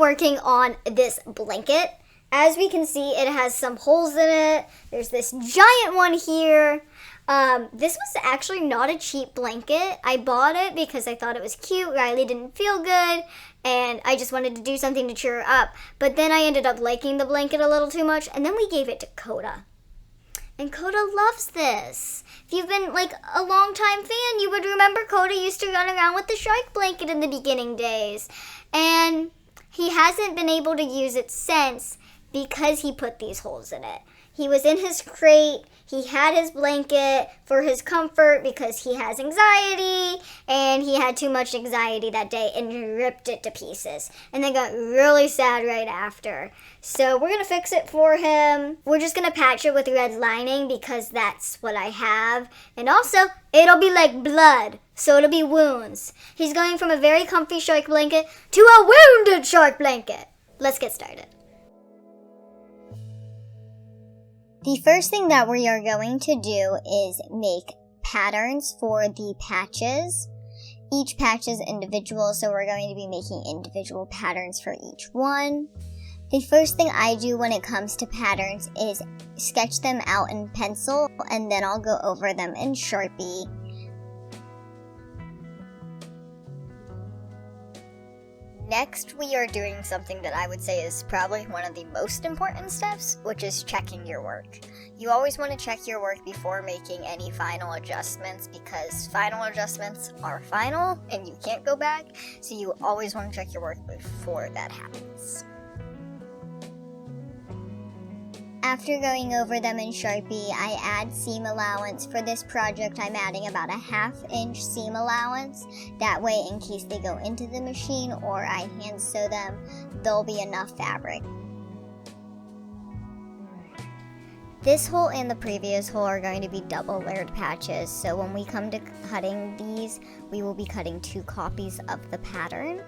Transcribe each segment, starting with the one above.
working on this blanket. As we can see, it has some holes in it. There's this giant one here. This was actually not a cheap blanket. I bought it because I thought it was cute. Rylee didn't feel good, and I just wanted to do something to cheer her up. But then I ended up liking the blanket a little too much, and then we gave it to Koda. And Koda loves this. If you've been a long-time fan, you would remember Koda used to run around with the shark blanket in the beginning days. And he hasn't been able to use it since because he put these holes in it. He was in his crate. He had his blanket for his comfort because he has anxiety, and he had too much anxiety that day and ripped it to pieces. And then got really sad right after. So we're going to fix it for him. We're just going to patch it with red lining because that's what I have. And also, it'll be like blood, so it'll be wounds. He's going from a very comfy shark blanket to a wounded shark blanket. Let's get started. The first thing that we are going to do is make patterns for the patches. Each patch is individual, so we're going to be making individual patterns for each one. The first thing I do when it comes to patterns is sketch them out in pencil, and then I'll go over them in Sharpie. Next, we are doing something that I would say is probably one of the most important steps, which is checking your work. You always want to check your work before making any final adjustments because final adjustments are final and you can't go back, so you always want to check your work before that happens. After going over them in Sharpie, I add seam allowance. For this project, I'm adding about a 1/2 inch seam allowance. That way, in case they go into the machine or I hand sew them, there'll be enough fabric. This hole and the previous hole are going to be double layered patches, so when we come to cutting these, we will be cutting 2 copies of the pattern.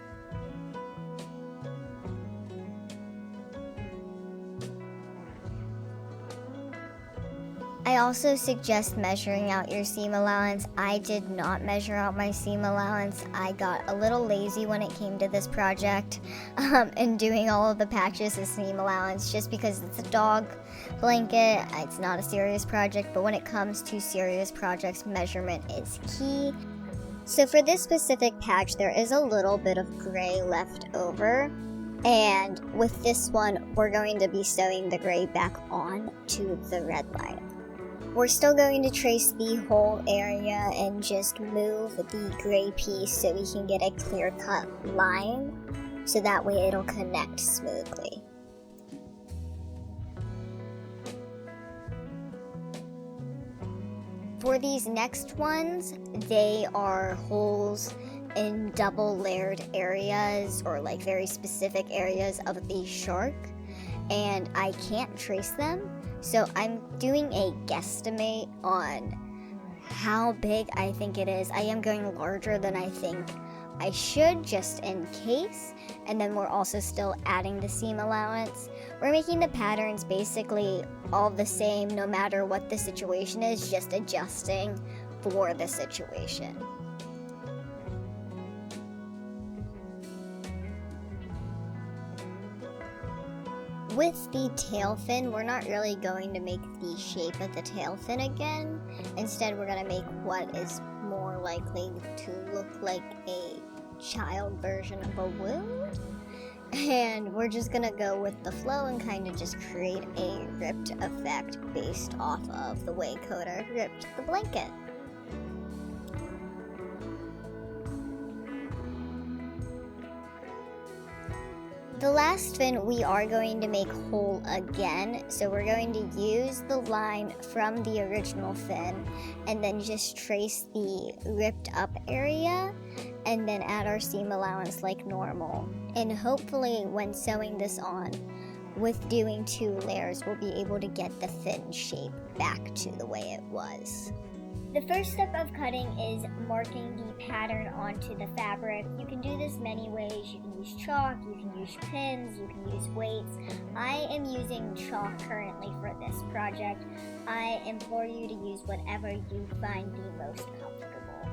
I also suggest measuring out your seam allowance. I did not measure out my seam allowance. I got a little lazy when it came to this project and doing all of the patches as seam allowance just because it's a dog blanket. It's not a serious project, but when it comes to serious projects, measurement is key. So for this specific patch, there is a little bit of gray left over. And with this one, we're going to be sewing the gray back on to the red line. We're still going to trace the whole area and just move the gray piece so we can get a clear-cut line, so that way it'll connect smoothly. For these next ones, they are holes in double layered areas or very specific areas of the shark, and I can't trace them. So I'm doing a guesstimate on how big I think it is. I am going larger than I think I should just in case. And then we're also still adding the seam allowance. We're making the patterns basically all the same no matter what the situation is, just adjusting for the situation. With the tail fin, we're not really going to make the shape of the tail fin again. Instead, we're going to make what is more likely to look like a child version of a wound. And we're just going to go with the flow and kind of just create a ripped effect based off of the way Koda ripped the blanket. The last fin we are going to make whole again, so we're going to use the line from the original fin and then just trace the ripped up area and then add our seam allowance like normal. And hopefully when sewing this on, with doing 2 layers, we'll be able to get the fin shape back to the way it was. The first step of cutting is marking the pattern onto the fabric. You can do this many ways. You can use chalk, you can use pins, you can use weights. I am using chalk currently for this project. I implore you to use whatever you find the most comfortable.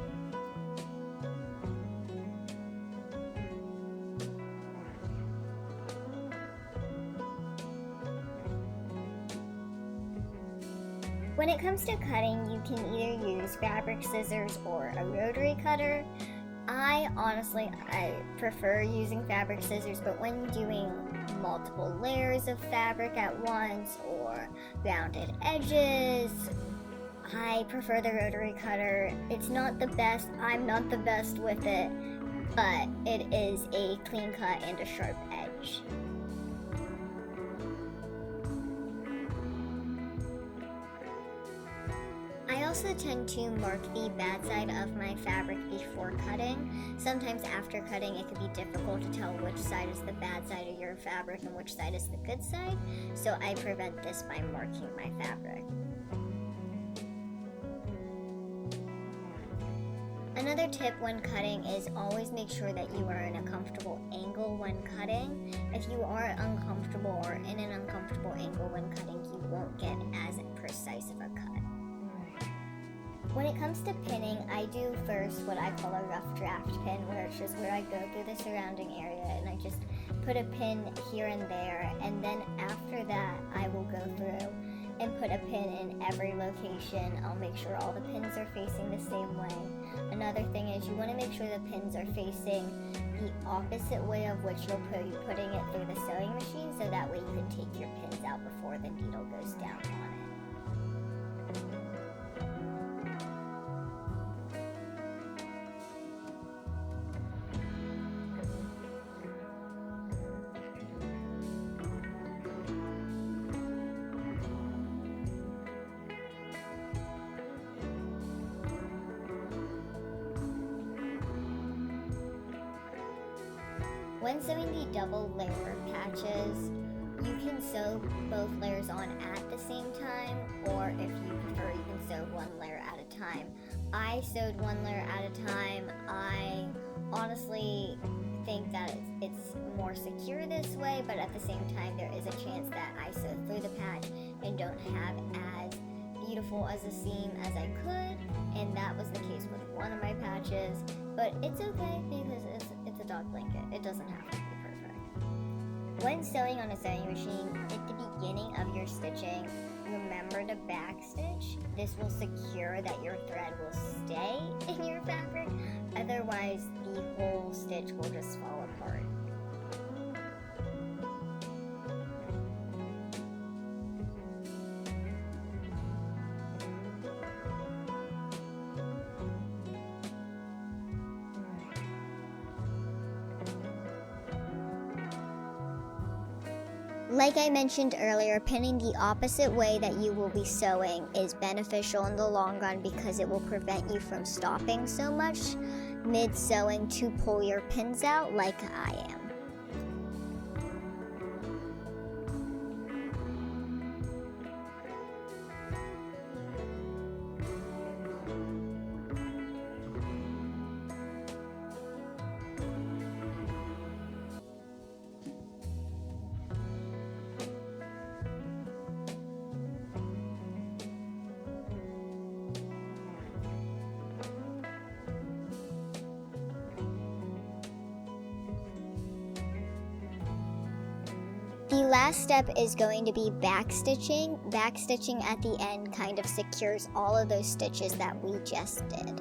When it comes to cutting, you can either use fabric scissors or a rotary cutter. I prefer using fabric scissors, but when doing multiple layers of fabric at once or rounded edges, I prefer the rotary cutter. It's not the best, I'm not the best with it, but it is a clean cut and a sharp edge. I also tend to mark the bad side of my fabric before cutting. Sometimes after cutting it can be difficult to tell which side is the bad side of your fabric and which side is the good side, so I prevent this by marking my fabric. Another tip when cutting is always make sure that you are in a comfortable angle when cutting. If you are uncomfortable or in an uncomfortable angle when cutting, you won't get as precise of a cut. When it comes to pinning, I do first what I call a rough draft pin, which is where I go through the surrounding area and I just put a pin here and there, and then after that I will go through and put a pin in every location. I'll make sure all the pins are facing the same way. Another thing is you want to make sure the pins are facing the opposite way of which you'll be putting it through the sewing machine, so that way you can take your pins out before the needle goes down on it. When sewing the double layer patches, you can sew both layers on at the same time, or if you prefer, you can sew one layer at a time. I sewed one layer at a time. I honestly think that it's more secure this way, but at the same time there is a chance that I sew through the patch and don't have as beautiful as a seam as I could, and that was the case with one of my patches, but it's okay because it's a dog blanket. It doesn't have to be perfect. When sewing on a sewing machine, at the beginning of your stitching, remember to backstitch. This will secure that your thread will stay in your fabric, otherwise the whole stitch will just fall apart. Like I mentioned earlier, pinning the opposite way that you will be sewing is beneficial in the long run because it will prevent you from stopping so much mid-sewing to pull your pins out like I am. The last step is going to be backstitching. Backstitching at the end kind of secures all of those stitches that we just did.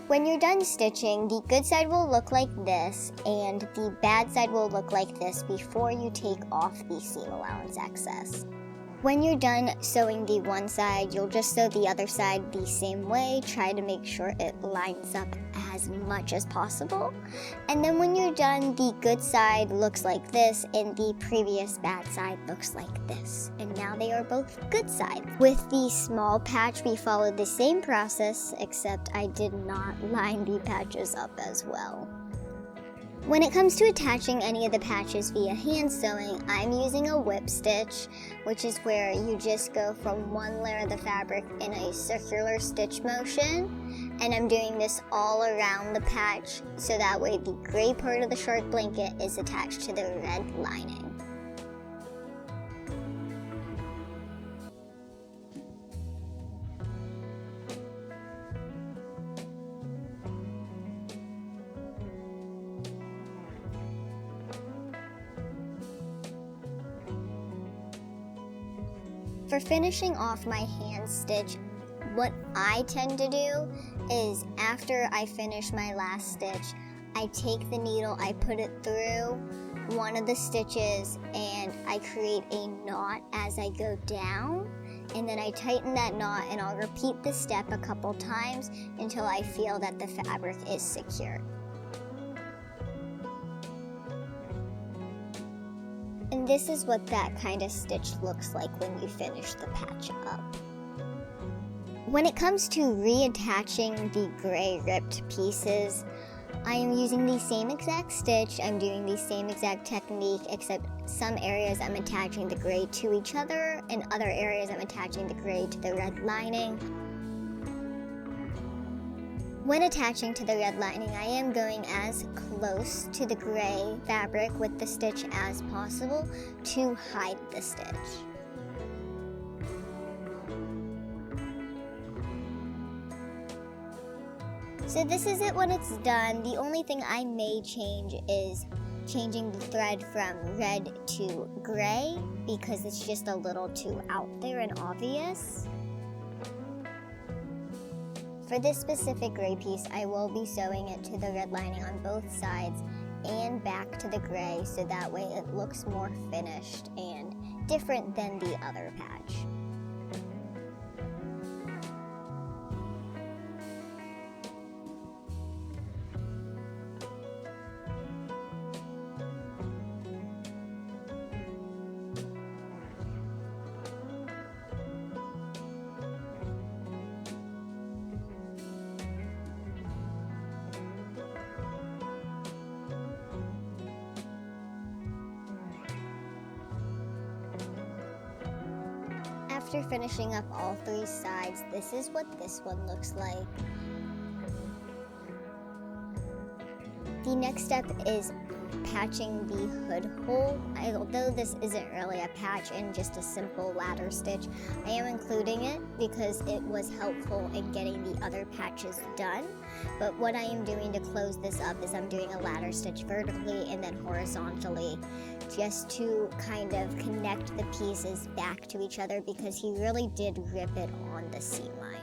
When you're done stitching, the good side will look like this and the bad side will look like this before you take off the seam allowance excess. When you're done sewing the one side, you'll just sew the other side the same way. Try to make sure it lines up as much as possible. And then when you're done, the good side looks like this and the previous bad side looks like this. And now they are both good sides. With the small patch, we followed the same process, except I did not line the patches up as well. When it comes to attaching any of the patches via hand sewing, I'm using a whip stitch, which is where you just go from one layer of the fabric in a circular stitch motion, and I'm doing this all around the patch so that way the gray part of the shark blanket is attached to the red lining. For finishing off my hand stitch, what I tend to do is after I finish my last stitch, I take the needle, I put it through one of the stitches, and I create a knot as I go down, and then I tighten that knot, and I'll repeat the step a couple times until I feel that the fabric is secure. And this is what that kind of stitch looks like when you finish the patch up. When it comes to reattaching the gray ripped pieces, I am using the same exact stitch, I'm doing the same exact technique, except some areas I'm attaching the gray to each other, and other areas I'm attaching the gray to the red lining. When attaching to the red lining, I am going as close to the gray fabric with the stitch as possible to hide the stitch. So this is it when it's done. The only thing I may change is changing the thread from red to gray because it's just a little too out there and obvious. For this specific gray piece, I will be sewing it to the red lining on both sides and back to the gray so that way it looks more finished and different than the other patch. After finishing up all three sides, this is what this one looks like. The next step is patching the hood hole. Although this isn't really a patch and just a simple ladder stitch, I am including it because it was helpful in getting the other patches done. But what I am doing to close this up is I'm doing a ladder stitch vertically and then horizontally, just to kind of connect the pieces back to each other because he really did rip it on the seam line.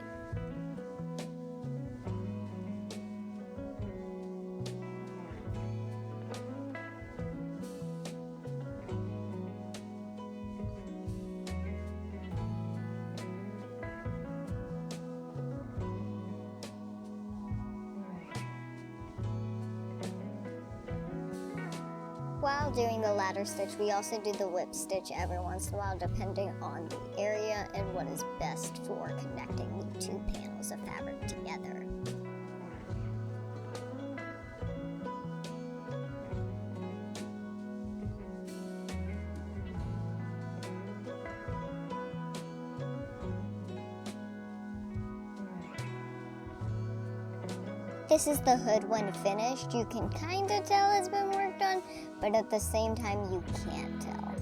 While doing the ladder stitch, we also do the whip stitch every once in a while depending on the area and what is best for connecting the two panels of fabric together. This is the hood when finished. You can kind of tell it's been worked on, but at the same time you can't tell.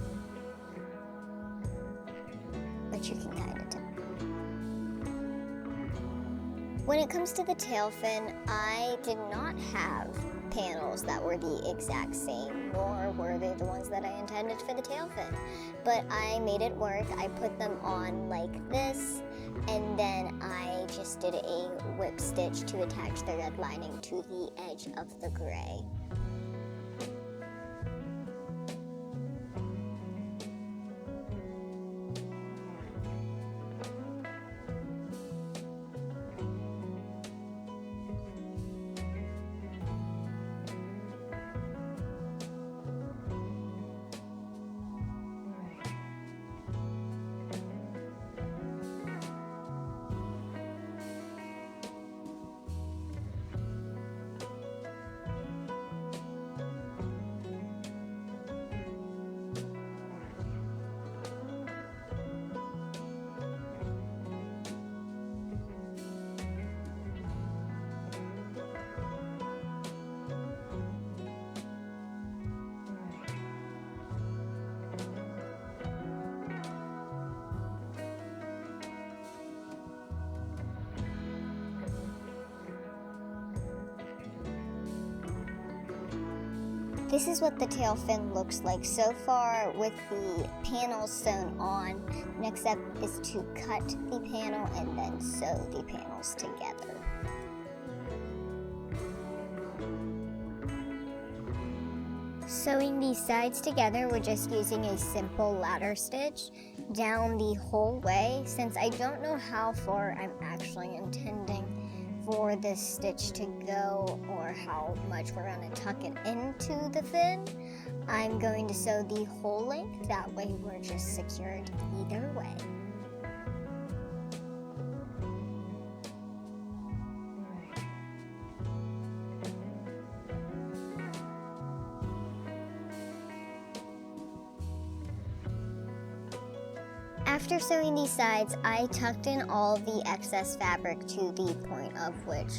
But you can kind of tell. When it comes to the tail fin, I did not have panels that were the exact same, nor were they the ones that I intended for the tail fin. But I made it work. I put them on like this, and then I just did a whip stitch to attach the red lining to the edge of the gray. This is what the tail fin looks like so far with the panels sewn on. Next step is to cut the panel and then sew the panels together. Sewing these sides together, we're just using a simple ladder stitch down the whole way. Since I don't know how far I'm actually intending for this stitch to go or how much we're going to tuck it into the fin, I'm going to sew the whole length. That way we're just secured either way. After sewing these sides, I tucked in all the excess fabric to the point of which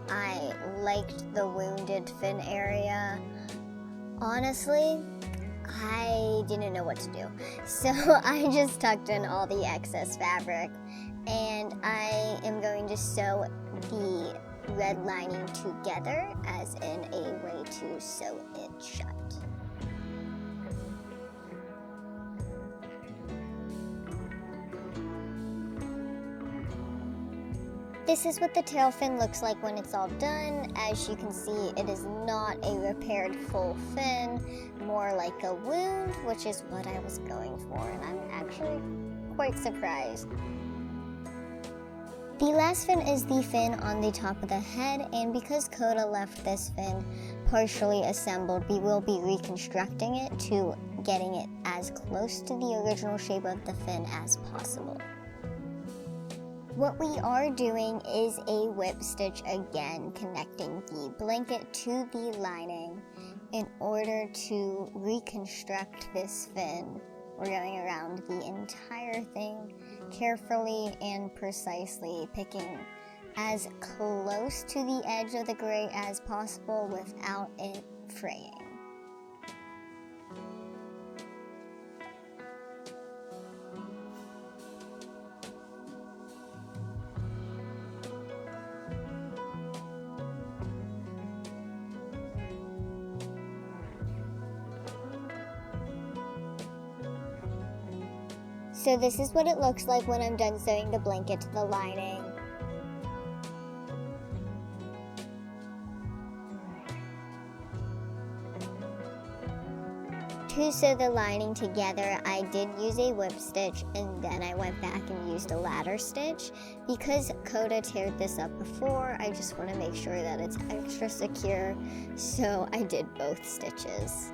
I liked the wounded fin area. Honestly, I didn't know what to do. So I just tucked in all the excess fabric, and I am going to sew the red lining together as in a way to sew it shut. This is what the tail fin looks like when it's all done. As you can see, it is not a repaired full fin, more like a wound, which is what I was going for, and I'm actually quite surprised. The last fin is the fin on the top of the head, and because Koda left this fin partially assembled, we will be reconstructing it to getting it as close to the original shape of the fin as possible. What we are doing is a whip stitch again, connecting the blanket to the lining in order to reconstruct this fin. We're going around the entire thing carefully and precisely, picking as close to the edge of the gray as possible without it fraying. So this is what it looks like when I'm done sewing the blanket to the lining. To sew the lining together, I did use a whip stitch, and then I went back and used a ladder stitch. Because Koda teared this up before, I just want to make sure that it's extra secure, so I did both stitches.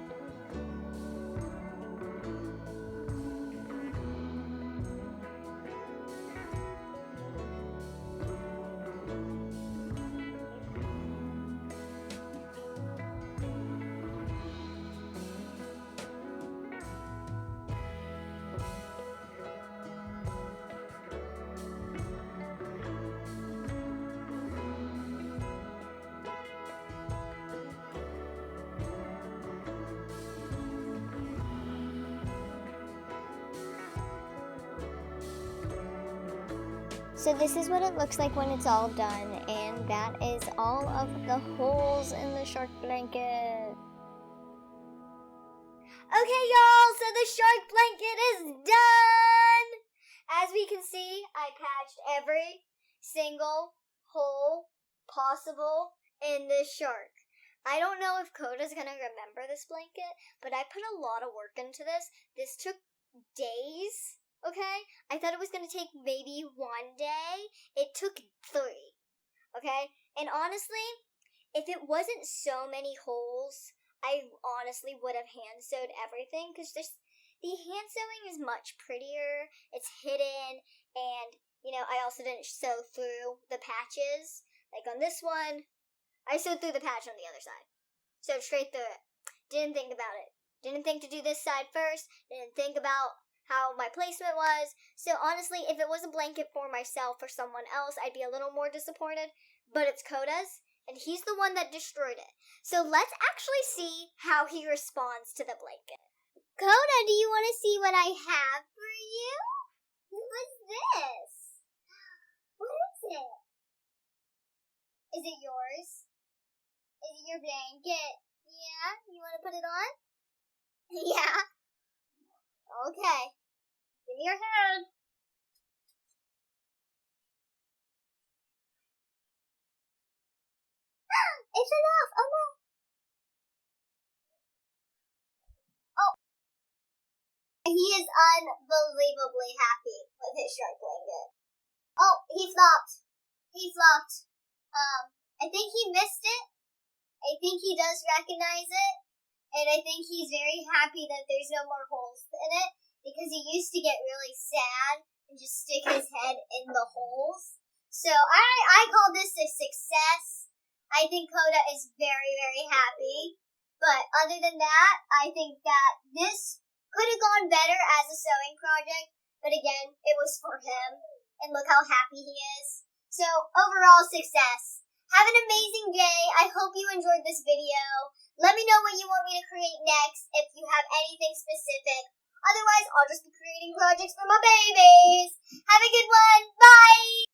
So this is what it looks like when it's all done, and that is all of the holes in the shark blanket. Okay, y'all, so the shark blanket is done! As we can see, I patched every single hole possible in this shark. I don't know if Koda's gonna remember this blanket, but I put a lot of work into this. This took days. Okay? I thought it was going to take maybe 1 day. It took 3. Okay? And honestly, if it wasn't so many holes, I honestly would have hand sewed everything, because the hand sewing is much prettier. It's hidden, and, I also didn't sew through the patches. Like on this one, I sewed through the patch on the other side. Sewed straight through it. Didn't think about it. Didn't think to do this side first. Didn't think about how my placement was. So honestly, if it was a blanket for myself or someone else, I'd be a little more disappointed. But it's Koda's, and he's the one that destroyed it. So let's actually see how he responds to the blanket. Koda, do you want to see what I have for you? What's this? What is it? Is it yours? Is it your blanket? Yeah. Yeah? You want to put it on? Yeah. Okay. Give me your hand. It's enough. Oh no. Oh. He is unbelievably happy with his shark blanket. Oh, he flopped. He flopped. I think he missed it. I think he does recognize it. And I think he's very happy that there's no more holes in it, because he used to get really sad and just stick his head in the holes. So I call this a success. I think Koda is very, very happy. But other than that, I think that this could have gone better as a sewing project. But again, it was for him. And look how happy he is. So overall success. Have an amazing day. I hope you enjoyed this video. Let me know what you want me to create next if you have anything specific. Otherwise, I'll just be creating projects for my babies. Have a good one. Bye.